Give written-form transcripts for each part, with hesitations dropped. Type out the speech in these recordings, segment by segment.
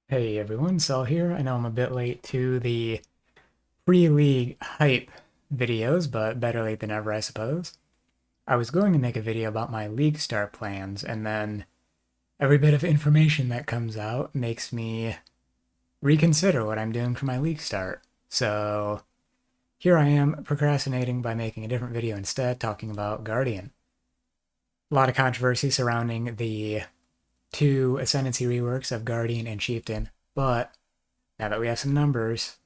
Hey everyone, Cell here. I know I'm a bit late to the pre-league hype videos, but better late than ever, I suppose. I was going to make a video about my league start plans, and then every bit of information that comes out makes me reconsider what I'm doing for my league start. So here I am procrastinating by making a different video instead, talking about Guardian. A lot of controversy surrounding the two Ascendancy reworks of Guardian and Chieftain, but now that we have some numbers,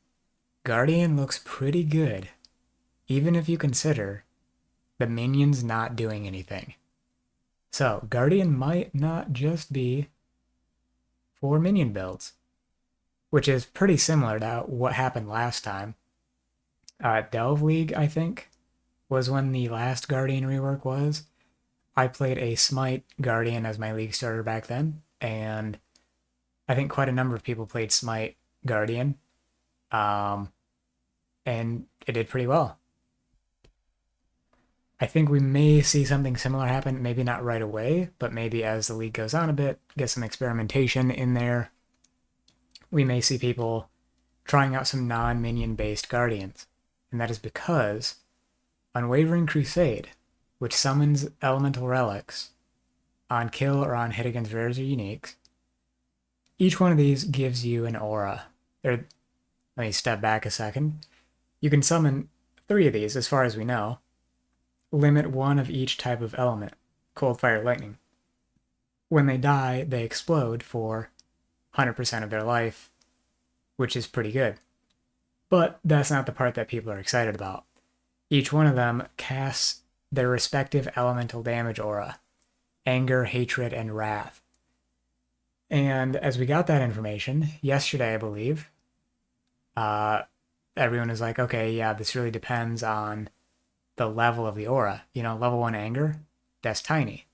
Guardian looks pretty good, even if you consider the minions not doing anything. So, Guardian might not just be for minion builds, which is pretty similar to what happened last time. Delve League, I think, was when the last Guardian rework was. I played a Smite Guardian as my league starter back then, and I think quite a number of people played Smite Guardian, um, and it did pretty well. I think we may see something similar happen, maybe not right away, but maybe as the league goes on a bit, get some experimentation in there. We may see people trying out some non-minion based guardians. And that is because Unwavering Crusade, which summons elemental relics on kill or on hit against rares or uniques, each one of these gives you an aura. Let me step back a second. You can summon 3 of these, as far as we know. Limit 1 of each type of element, cold, fire, lightning. When they die, they explode for 100% of their life, which is pretty good. But that's not the part that people are excited about. Each one of them casts their respective elemental damage aura: anger, hatred, and wrath. And as we got that information yesterday, I believe, everyone is like, okay, yeah, this really depends on the level of the aura. Level 1 anger, that's tiny.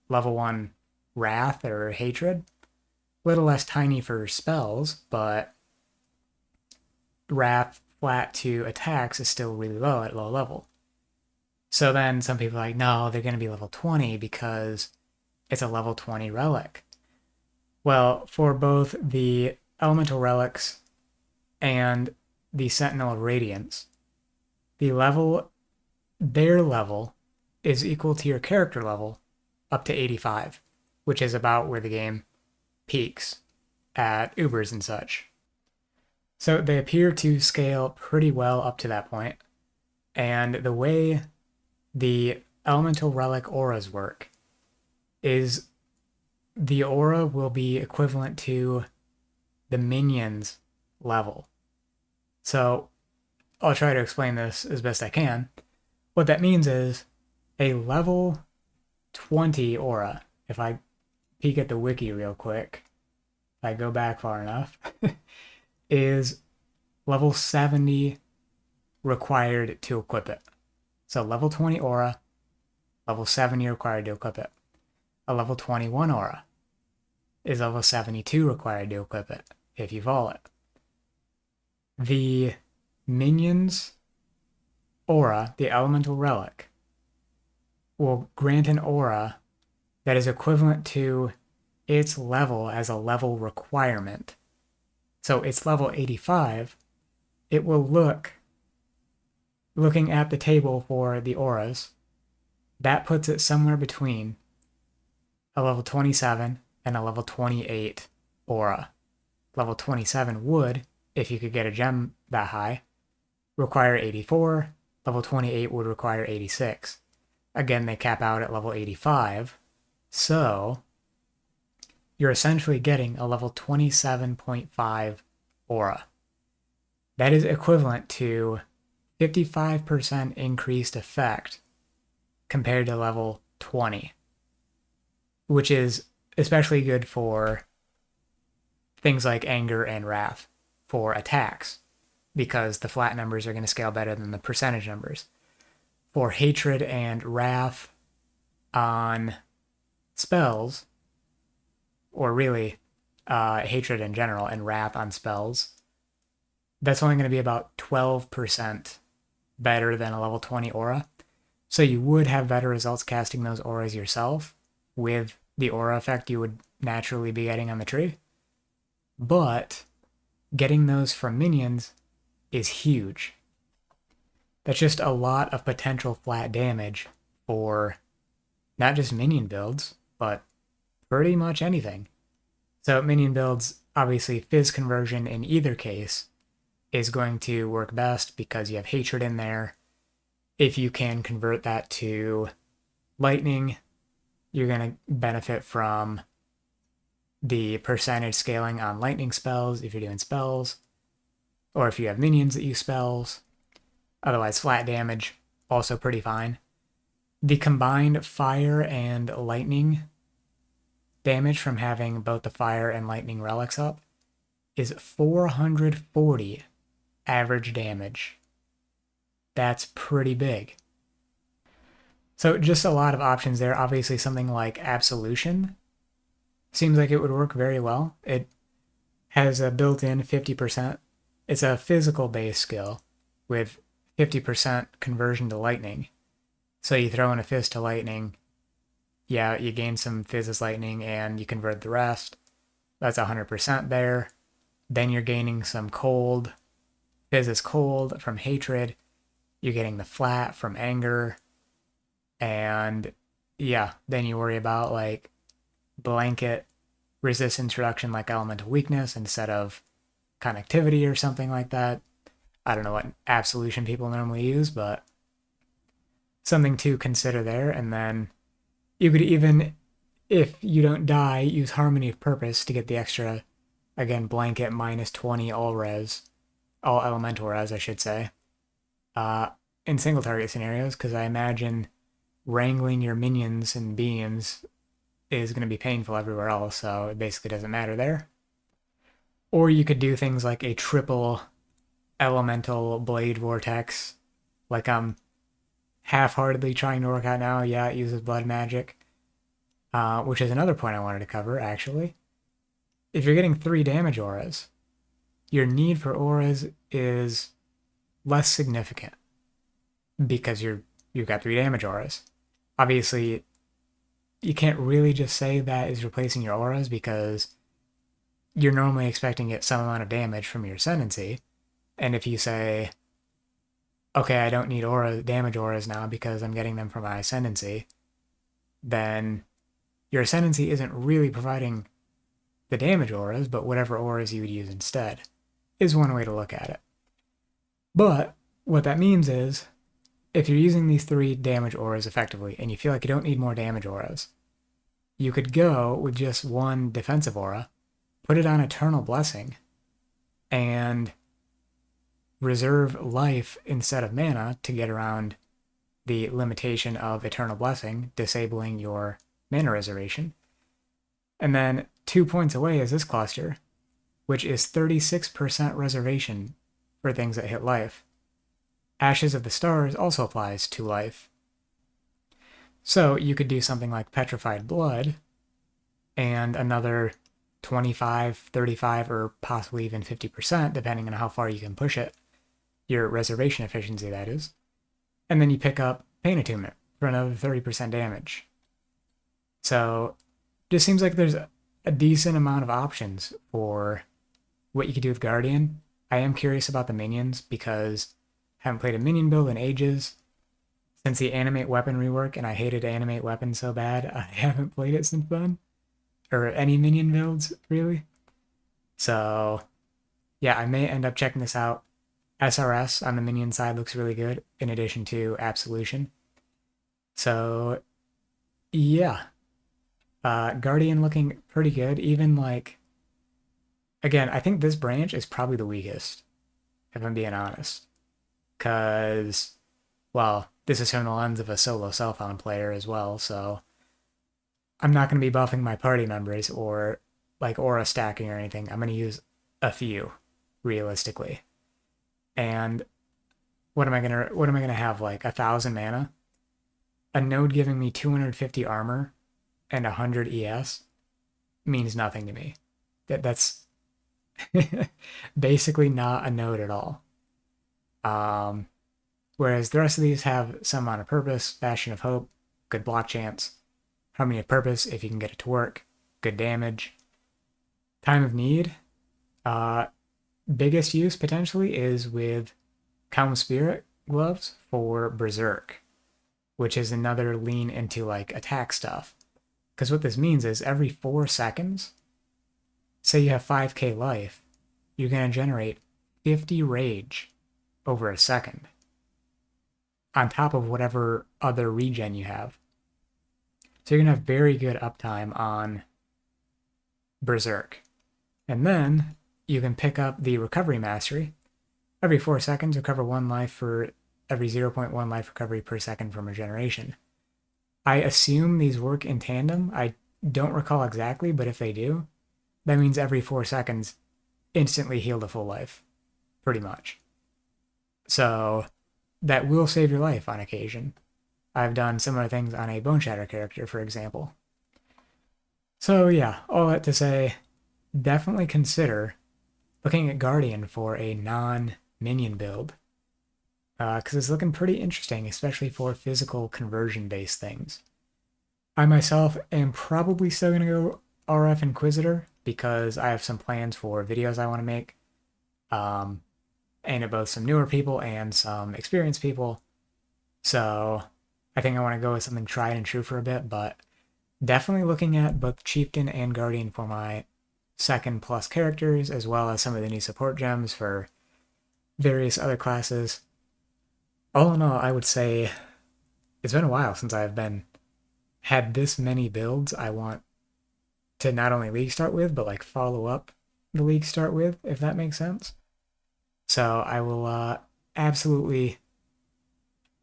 Level 1 wrath or hatred, a little less tiny for spells, but wrath flat to attacks is still really low at low level. So then some people are like, no, they're going to be level 20 because it's a level 20 relic. Well, for both the elemental relics and the Sentinel of Radiance, their level is equal to your character level up to 85, which is about where the game peaks at Ubers and such. So they appear to scale pretty well up to that point. And the way the elemental relic auras work is the aura will be equivalent to the minion's level. So I'll try to explain this as best I can. What that means is a level 20 aura, if I peek at the wiki real quick, if I go back far enough, is level 70 required to equip it. So level 20 aura, level 70 required to equip it. A level 21 aura is level 72 required to equip it, if you follow it. The minion's aura, the elemental relic, will grant an aura that is equivalent to its level as a level requirement. So it's level 85. It will looking at the table for the auras, that puts it somewhere between a level 27 and a level 28 aura. Level 27 would, if you could get a gem that high, require 84. Level 28 would require 86. Again, they cap out at level 85. So you're essentially getting a level 27.5 aura. That is equivalent to 55% increased effect compared to level 20, which is especially good for things like anger and wrath for attacks, because the flat numbers are going to scale better than the percentage numbers. For hatred and wrath on spells, or really hatred in general and wrath on spells, that's only going to be about 12% better than a level 20 aura. So you would have better results casting those auras yourself with the aura effect you would naturally be getting on the tree. but getting those from minions is huge. That's just a lot of potential flat damage for not just minion builds, but pretty much anything. So minion builds, obviously Fizz conversion in either case is going to work best because you have hatred in there. If you can convert that to lightning, you're going to benefit from the percentage scaling on lightning spells if you're doing spells, or if you have minions that use spells. Otherwise, flat damage, also pretty fine. The combined fire and lightning damage from having both the fire and lightning relics up is 440 average damage. That's pretty big. So just a lot of options there. Obviously something like Absolution seems like it would work very well. It has a built-in 50%. It's a physical base skill with 50% conversion to lightning. So you throw in a Fizz to lightning, yeah, you gain some Fizz as lightning and you convert the rest. That's 100% there. Then you're gaining some cold. Fizz is cold from hatred. You're getting the flat from anger. And yeah, then you worry about like blanket resistance reduction like elemental weakness instead of connectivity or something like that. I don't know what absolution people normally use, but something to consider there. And then you could even, if you don't die, use Harmony of Purpose to get the extra, again, blanket minus 20 all res, all elemental res, I should say, in single target scenarios, because I imagine wrangling your minions and beams is going to be painful everywhere else, so it basically doesn't matter there. Or you could do things like a triple elemental blade vortex, like I'm half-heartedly trying to work out now. Yeah, it uses blood magic, which is another point I wanted to cover, actually. If you're getting 3 damage auras, your need for auras is less significant because you've got 3 damage auras. Obviously, you can't really just say that is replacing your auras because you're normally expecting to get some amount of damage from your Ascendancy. And if you say, okay, I don't need damage auras now because I'm getting them from my Ascendancy, then your Ascendancy isn't really providing the damage auras, but whatever auras you would use instead is one way to look at it. But what that means is, if you're using these 3 damage auras effectively and you feel like you don't need more damage auras, you could go with just 1 defensive aura, put it on Eternal Blessing, and reserve life instead of mana to get around the limitation of Eternal Blessing, disabling your mana reservation. And then 2 points away is this cluster, which is 36% reservation for things that hit life. Ashes of the Stars also applies to life. So you could do something like Petrified Blood and another 25, 35, or possibly even 50%, depending on how far you can push it. Your reservation efficiency, that is. And then you pick up Pain Attunement for another 30% damage. So just seems like there's a decent amount of options for what you could do with Guardian. I am curious about the minions because I haven't played a minion build in ages. Since the Animate Weapon rework, and I hated Animate Weapon so bad, I haven't played it since then. Or any minion builds, really. So, yeah, I may end up checking this out. SRS on the minion side looks really good, in addition to Absolution. So, yeah. Guardian looking pretty good. Even, like... Again, I think this branch is probably the weakest, if I'm being honest. Because, well, this is from the lens of a solo Self-Found player as well, so... I'm not going to be buffing my party members or like aura stacking or anything. I'm going to use a few, realistically. And what am I going to have, like 1,000 mana? A node giving me 250 armor and 100 ES means nothing to me. That's basically not a node at all. Whereas the rest of these have some amount of purpose, Bastion of Hope, good block chance, Harmony of Purpose if you can get it to work, good damage. Time of Need, Biggest use potentially is with Kaom Spirit gloves for Berserk, which is another lean into like attack stuff. Because what this means is every 4 seconds, say you have 5k life, you're going to generate 50 rage over a second, on top of whatever other regen you have. So you're going to have very good uptime on Berserk. And then you can pick up the Recovery Mastery. Every 4 seconds, recover 1 life for every 0.1 life recovery per second from regeneration. I assume these work in tandem. I don't recall exactly, but if they do, that means every 4 seconds, instantly heal to full life, pretty much. So that will save your life on occasion. I've done similar things on a Bone Shatter character, for example. So yeah, all that to say, definitely consider looking at Guardian for a non-minion build, because it's looking pretty interesting, especially for physical conversion-based things. I myself am probably still going to go RF Inquisitor, because I have some plans for videos I want to make, aimed at both some newer people and some experienced people. So I think I want to go with something tried and true for a bit, but definitely looking at both Chieftain and Guardian for my second plus characters, as well as some of the new support gems for various other classes. All in all, I would say it's been a while since I've had this many builds I want to not only league start with, but like follow up the league start with, if that makes sense. So I will absolutely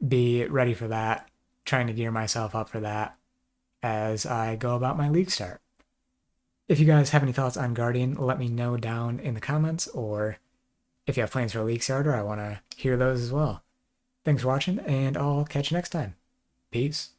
be ready for that, trying to gear myself up for that as I go about my league start. If you guys have any thoughts on Guardian, let me know down in the comments, or if you have plans for a league starter, I want to hear those as well. Thanks for watching, and I'll catch you next time. Peace.